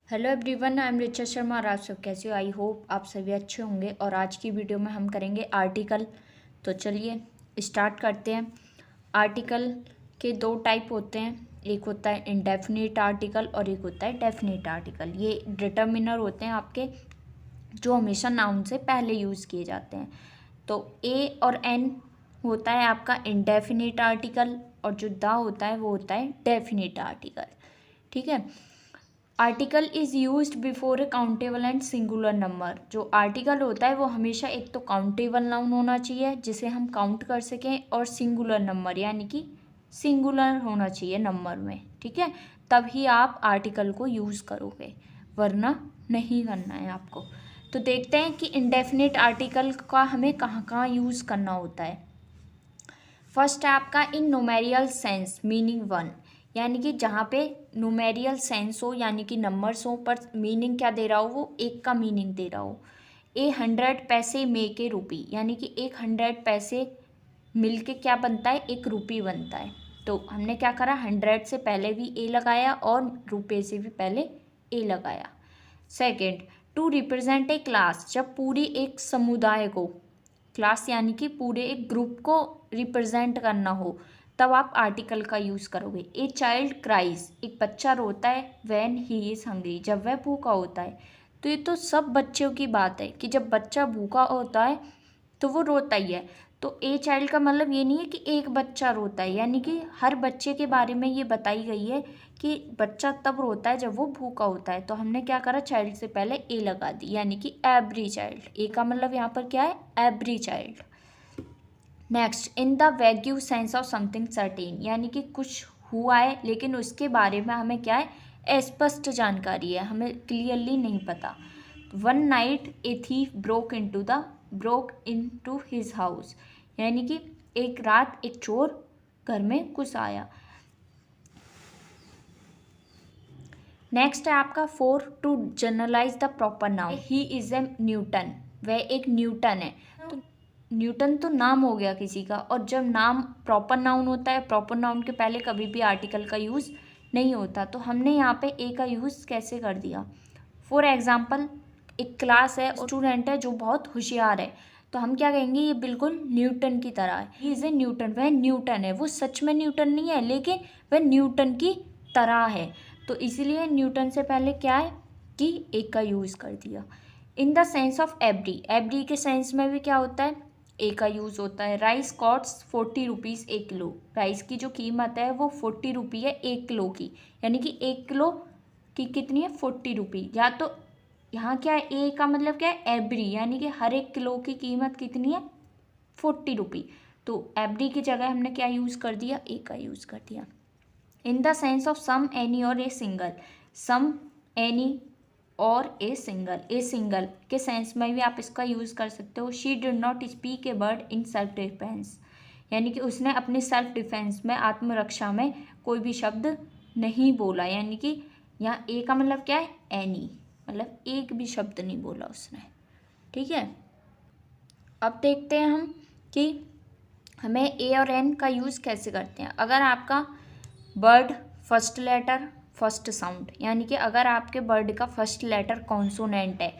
Hello everyone, I am Richa Sharma और आप सब कैसे हो। आई होप आप सभी अच्छे होंगे। और आज की वीडियो में हम करेंगे आर्टिकल। तो चलिए स्टार्ट करते हैं। आर्टिकल के दो टाइप होते हैं, एक होता है इंडेफिनिट आर्टिकल और एक होता है डेफिनिट आर्टिकल। ये डिटर्मिनर होते हैं आपके, जो हमेशा नाउन से पहले यूज़ किए जाते हैं। तो ए और एन होता है आपका इंडेफिनिट आर्टिकल, और जो द होता है वो होता है डेफिनिट आर्टिकल। ठीक है। Article is use before A countable and singular number. जो आर्टिकल होता है वो हमेशा एक तो काउंटेबल नाउन होना चाहिए जिसे हम काउंट कर सकें, और सिंगुलर नंबर यानी कि सिंगुलर होना चाहिए नंबर में। ठीक है, तभी आप आर्टिकल को यूज़ करोगे, वरना नहीं करना है आपको। तो देखते हैं कि इंडेफिनिट आर्टिकल का हमें कहाँ कहाँ यूज़ करना होता है। फर्स्ट है आपका इन न्यूमेरियल सेंस मीनिंग वन, यानी कि जहाँ पे न्यूमेरियल सेंस हो यानी कि नंबर्स हो, पर मीनिंग क्या दे रहा हो, वो एक का मीनिंग दे रहा हो। 100 पैसे मेक ए रुपी, यानी कि 100 पैसे मिल के क्या बनता है, एक रुपी बनता है। तो हमने क्या करा, 100 से पहले भी ए लगाया और रुपये से भी पहले ए लगाया। Second, to represent a class, जब पूरी एक समुदाय को, क्लास यानी कि पूरे एक ग्रुप को रिप्रेजेंट करना हो, तब आप आर्टिकल का यूज़ करोगे। ए चाइल्ड क्राइज, एक बच्चा रोता है, व्हेन ही इज़ हंग्री, जब वह भूखा होता है। तो ये तो सब बच्चों की बात है कि जब बच्चा भूखा होता है तो वो रोता ही है। तो ए चाइल्ड का मतलब ये नहीं है कि एक बच्चा रोता है, यानी कि हर बच्चे के बारे में ये बताई गई है कि बच्चा तब रोता है जब वो भूखा होता है। तो हमने क्या करा, चाइल्ड से पहले ए लगा दी, यानी कि एवरी चाइल्ड। ए का मतलब यहाँ पर क्या है, every child. Next, in the wagyu sense of something certain, यानी कि कुछ हुआ है लेकिन उसके बारे में हमें क्या है, अस्पष्ट जानकारी है, हमें क्लियरली नहीं पता। One night a thief broke into his house, यानी कि एक रात एक चोर घर में घुस आया। नेक्स्ट है आपका four, to generalize the proper noun, he is a Newton, वह एक न्यूटन है। तो न्यूटन तो नाम हो गया किसी का, और जब नाम प्रॉपर नाउन होता है, प्रॉपर नाउन के पहले कभी भी आर्टिकल का यूज़ नहीं होता। तो हमने यहाँ पे ए का यूज़ कैसे कर दिया। फॉर एग्जाम्पल, एक क्लास है और स्टूडेंट है जो बहुत होशियार है, तो हम क्या कहेंगे, ये बिल्कुल न्यूटन की तरह है। ही इज़ ए न्यूटन, वह न्यूटन है। वो सच में न्यूटन नहीं है लेकिन वह न्यूटन की तरह है। तो इसीलिए न्यूटन से पहले क्या है कि एक का यूज़ कर दिया। In the sense of every, every के सेंस में भी क्या होता है, ए का यूज़ होता है। Rice cost 40 rupees 1 kilo, rice की जो कीमत है वो 40 रुपये है 1 किलो की, यानी कि 1 किलो की कितनी है, 40 रुपये। या तो यहाँ क्या है, ए का मतलब क्या है, एवरी, यानी कि हर 1 किलो की कीमत कितनी है, 40 रुपये। तो एवरी की जगह हमने क्या यूज़ कर दिया, ए का यूज़ कर दिया। In the sense of some, any और ए सिंगल, सम, एनी और ए सिंगल के सेंस में भी आप इसका यूज़ कर सकते हो। She did not speak a word in self defence, यानी कि उसने अपने सेल्फ डिफेंस में, आत्मरक्षा में कोई भी शब्द नहीं बोला, यानी कि यहाँ ए का मतलब क्या है, एनी, मतलब एक भी शब्द नहीं बोला उसने। ठीक है, अब देखते हैं हम कि हमें ए और एन का यूज़ कैसे करते हैं। अगर आपका word first letter first sound, यानी कि अगर आपके वर्ड का फर्स्ट लेटर कॉन्सोनेंट है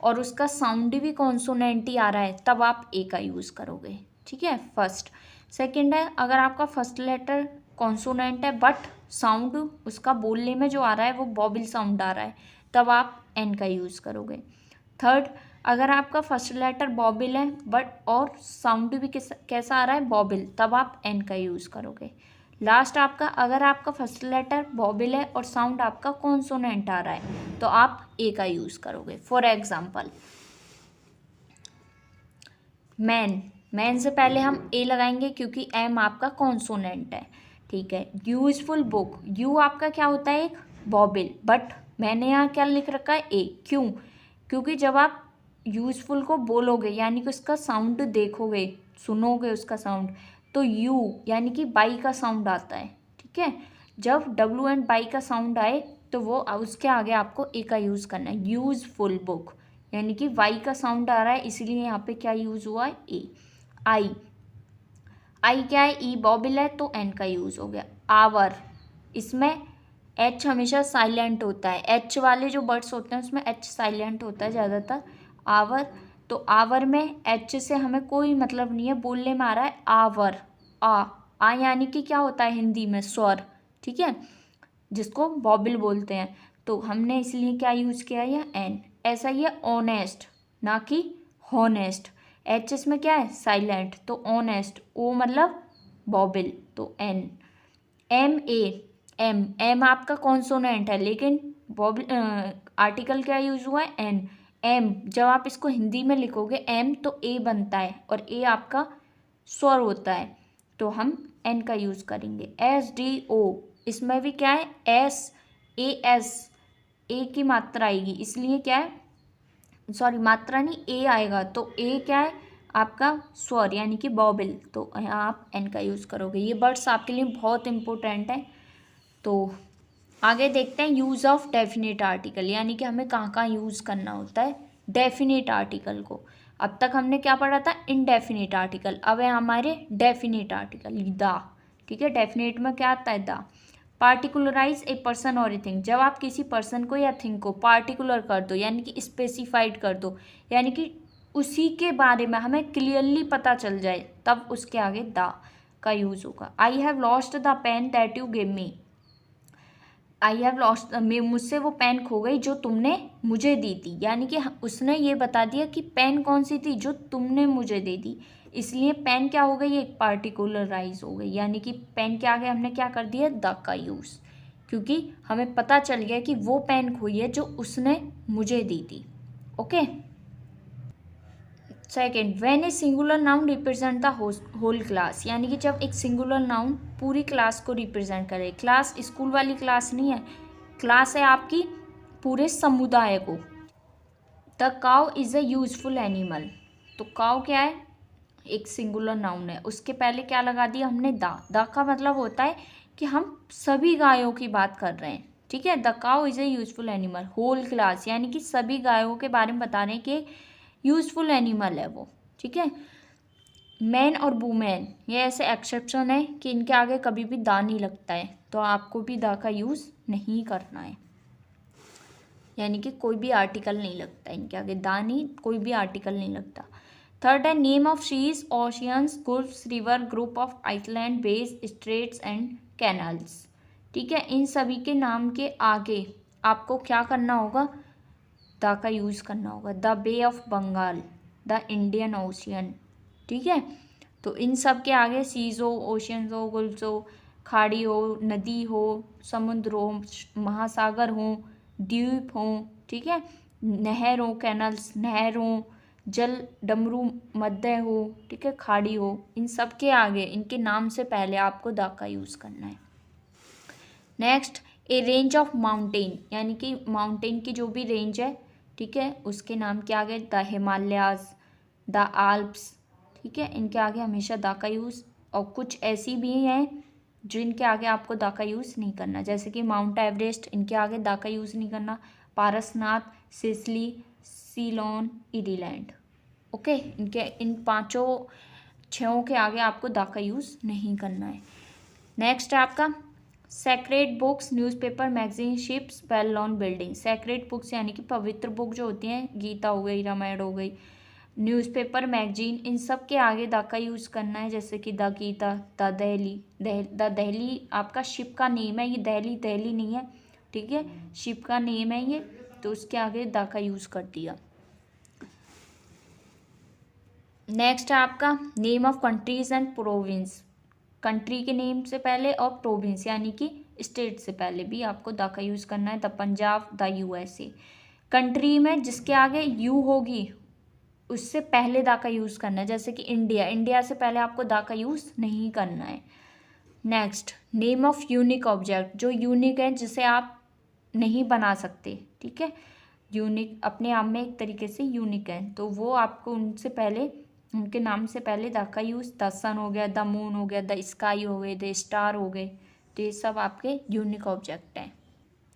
और उसका साउंड भी कॉन्सोनेंट ही आ रहा है, तब आप ए का यूज़ करोगे। ठीक है, फर्स्ट। सेकंड है, अगर आपका फर्स्ट लेटर कॉन्सोनेंट है बट साउंड उसका बोलने में जो आ रहा है वो वॉवल साउंड आ रहा है, तब आप एन का यूज़ करोगे। थर्ड, अगर आपका फर्स्ट लेटर वॉवल है बट और साउंड भी कैसा आ रहा है, वॉवल, तब आप एन का यूज़ करोगे। लास्ट आपका, अगर आपका फर्स्ट लेटर वॉवल है और साउंड आपका कॉन्सोनेंट आ रहा है, तो आप ए का यूज़ करोगे। फॉर एग्जाम्पल, मैन, मैन से पहले हम ए लगाएंगे क्योंकि एम आपका कॉन्सोनेंट है। ठीक है, यूजफुल बुक, यू आपका क्या होता है, एक वॉवल, बट मैंने यहाँ क्या लिख रखा है, ए। क्यों, क्योंकि जब आप यूजफुल को बोलोगे यानी कि उसका साउंड देखोगे, सुनोगे उसका साउंड, तो यू यानी कि बाई का साउंड आता है। ठीक है, जब डब्ल्यू एंड बाई का साउंड आए तो वो उसके आगे आपको ए का यूज़ करना है। यूजफुल बुक, यानी कि वाई का साउंड आ रहा है, इसलिए यहाँ पे क्या यूज़ हुआ है, ए। आई, आई क्या है, ई वॉवल है तो एन का यूज़ हो गया। आवर, इसमें एच हमेशा साइलेंट होता है, एच वाले जो वर्ड्स होते हैं उसमें एच साइलेंट होता है ज़्यादातर। आवर, तो आवर में एच से हमें कोई मतलब नहीं है, बोलने में आ रहा है आवर, आ यानी कि क्या होता है हिंदी में स्वर, ठीक है, जिसको वॉबिल बोलते हैं। तो हमने इसलिए क्या यूज़ किया है एन। ऐसा ही है ऑनेस्ट, ना कि हॉनेस्ट। एच इसमें क्या है साइलेंट, तो ऑनेस्ट, ओ मतलब वॉबिल, तो एन। एम ए, एम आपका कॉन्सोनेंट है, लेकिन वॉबिल आर्टिकल क्या यूज हुआ है एन। एम जब आप इसको हिंदी में लिखोगे एम तो ए बनता है, और ए आपका स्वर होता है, तो हम एन का यूज करेंगे। एस डी ओ, इसमें भी क्या है एस, ए एस, ए की मात्रा आएगी, इसलिए क्या है, सॉरी मात्रा नहीं ए आएगा, तो ए क्या है आपका स्वर यानी कि वॉबिल, तो यहाँ आप एन का यूज़ करोगे। ये वर्ड्स आपके लिए बहुत इंपॉर्टेंट है। तो आगे देखते हैं यूज़ ऑफ डेफिनेट आर्टिकल, यानी कि हमें कहाँ कहाँ यूज़ करना होता है डेफिनेट आर्टिकल को। अब तक हमने क्या पढ़ा था इनडेफिनेट आर्टिकल, अब है हमारे डेफिनेट आर्टिकल द, ठीक है। डेफिनेट में क्या आता है द। पार्टिकुलराइज ए पर्सन और ए थिंग, जब आप किसी पर्सन को या थिंग को पार्टिकुलर कर दो यानी कि स्पेसिफाइड कर दो, यानी कि उसी के बारे में हमें क्लियरली पता चल जाए, तब उसके आगे द का यूज़ होगा। I have lost the pen that you give me, I have lost, मुझसे वो पेन खो गई जो तुमने मुझे दी थी, यानी कि उसने ये बता दिया कि पेन कौन सी थी जो तुमने मुझे दे दी, इसलिए पेन क्या हो गई एक पार्टिकुलराइज हो गई, यानी कि पेन के आगे हमने क्या कर दिया द का यूज़, क्योंकि हमें पता चल गया कि वो पेन खोई है जो उसने मुझे दी थी। Okay. Second, when a singular noun represent the whole class, यानी कि जब एक सिंगुलर नाउन पूरी क्लास को रिप्रेजेंट करे। क्लास स्कूल वाली क्लास नहीं है, क्लास है आपकी पूरे समुदाय को। The cow is a useful animal, तो काउ क्या है एक सिंगुलर नाउन है, उसके पहले क्या लगा दिया हमने द का मतलब होता है कि हम सभी गायों की बात कर रहे हैं, ठीक है। The cow is a useful animal, whole class यानी कि सभी गायों के बारे में बता रहे हैं कि यूजफुल एनिमल है वो, ठीक है। मैन और वुमेन ये ऐसे एक्सेप्शन है कि इनके आगे कभी भी दा नहीं लगता है, तो आपको भी दा का यूज़ नहीं करना है, यानी कि कोई भी आर्टिकल नहीं लगता इनके आगे, दा नहीं कोई भी आर्टिकल नहीं लगता। थर्ड है name of seas, oceans, gulfs, river, group of island, bays, straits and canals, ठीक है। इन सभी के नाम के आगे आपको क्या करना होगा द का यूज़ करना होगा। The bay of Bengal, the Indian ocean, ठीक है। तो इन सब के आगे सीज हो, ओशियंस हो, गुल्फ्स हो, खाड़ी हो, नदी हो, समुद्र हो, महासागर हो, द्वीप हो, ठीक है, नहर हो, कैनल्स नहर हो, जल डमरू मध्य हो, ठीक है, खाड़ी हो, इन सब के आगे इनके नाम से पहले आपको द का यूज़ करना है। Next, A range of mountain, यानी कि माउंटेन की जो भी रेंज है, ठीक है, उसके नाम के आगे द हिमालयाज, द आल्प्स, ठीक है, इनके आगे हमेशा द का यूज़। और कुछ ऐसी भी हैं जिनके आगे आपको द का यूज़ नहीं करना, जैसे कि माउंट एवरेस्ट, इनके आगे द का यूज़ नहीं करना। पारसनाथ, सिसली, सीलोन, इरीलैंड, ओके, इनके इन पांचों छयों के आगे आपको द का यूज़ नहीं करना है। नेक्स्ट है आपका sacred books, newspaper, magazine, ships, well known building. Sacred books यानी कि पवित्र बुक जो होती हैं, गीता हो गई, रामायण हो गई, न्यूज़पेपर, मैगजीन, इन सब के आगे द का यूज़ करना है, जैसे कि the Gita, the Delhi. The Delhi आपका शिप का नेम है, ये दहली नहीं है, ठीक है, शिप का नेम है ये, तो उसके आगे द का यूज़ कर दिया। नेक्स्ट है आपका name of countries and province, country के नेम से पहले और प्रोविंस यानी कि स्टेट से पहले भी आपको द का यूज़ करना है। The Punjab, the USA. Country में जिसके आगे यू होगी उससे पहले द का यूज़ करना है, जैसे कि इंडिया, इंडिया से पहले आपको द का यूज़ नहीं करना है। Next, name of unique object, जो यूनिक है जिसे आप नहीं बना सकते, ठीक है, यूनिक अपने आप में एक तरीके से यूनिक है, तो वो आपको उनसे पहले उनके नाम से पहले द का यूज़, द सन हो गया, द मून हो गया, द स्काई हो गए, द स्टार हो गए, तो ये सब आपके यूनिक ऑब्जेक्ट हैं।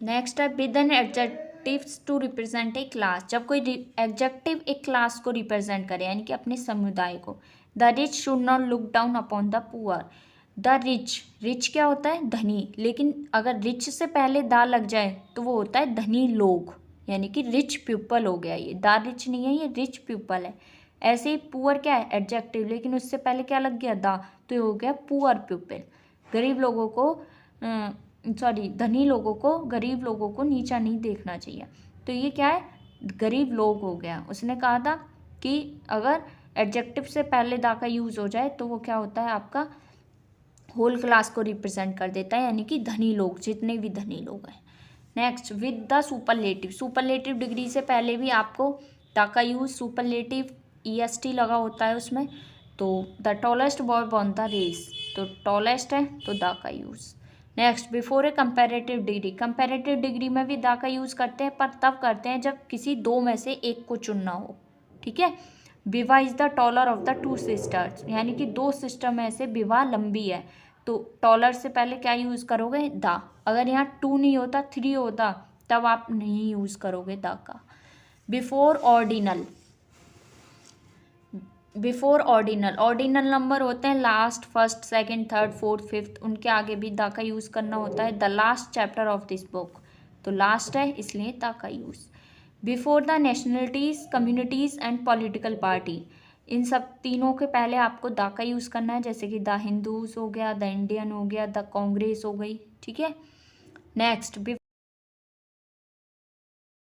नेक्स्ट है with an adjectives to represent a class, जब कोई एडजेक्टिव एक क्लास को रिप्रेजेंट करे यानी कि अपने समुदाय को। The rich should not look down upon the poor, the rich, rich क्या होता है? धनी, लेकिन अगर रिच से पहले दा लग जाए तो वो होता है धनी लोग, यानी कि रिच पीपल हो गया ये, द रिच नहीं है, ये रिच पीपल है। ऐसे ही पुअर क्या है? एडजेक्टिव, लेकिन उससे पहले क्या लग गया? दा, तो ये हो गया पुअर पीपल। गरीब लोगों को धनी लोगों को, गरीब लोगों को नीचा नहीं देखना चाहिए। तो ये क्या है? गरीब लोग हो गया। उसने कहा था कि अगर एडजेक्टिव से पहले दा का यूज़ हो जाए तो वो क्या होता है? आपका होल क्लास को रिप्रेजेंट कर देता है, यानी कि धनी लोग, जितने भी धनी लोग हैं। Next, with the superlative, superlative degree से पहले भी आपको द का यूज़, सुपरलेटिव EST लगा होता है उसमें। तो the tallest boy on the race, तो टॉलेस्ट है तो द का use. Next, before a comparative degree, comparative degree में भी द का यूज़ करते हैं, पर तब करते हैं जब किसी दो में से एक को चुनना हो। ठीक है। विवा is the taller of the two sisters, यानी कि दो सिस्टर में से विवा लंबी है, तो टॉलर से पहले क्या यूज़ करोगे? द। अगर यहाँ 2 नहीं होता, 3 होता, तब आप नहीं यूज़ करोगे द का। Before ordinal, before ordinal, ordinal number होते हैं last, first, second, third, fourth, fifth, उनके आगे भी द का यूज़ करना होता है। The last chapter of this book, तो लास्ट है इसलिए द का use. Before the nationalities, communities and political party, इन सब तीनों के पहले आपको द का यूज़ करना है, जैसे कि द हिंदूज हो गया, द इंडियन हो गया, द कांग्रेस हो गई। ठीक है। नेक्स्ट,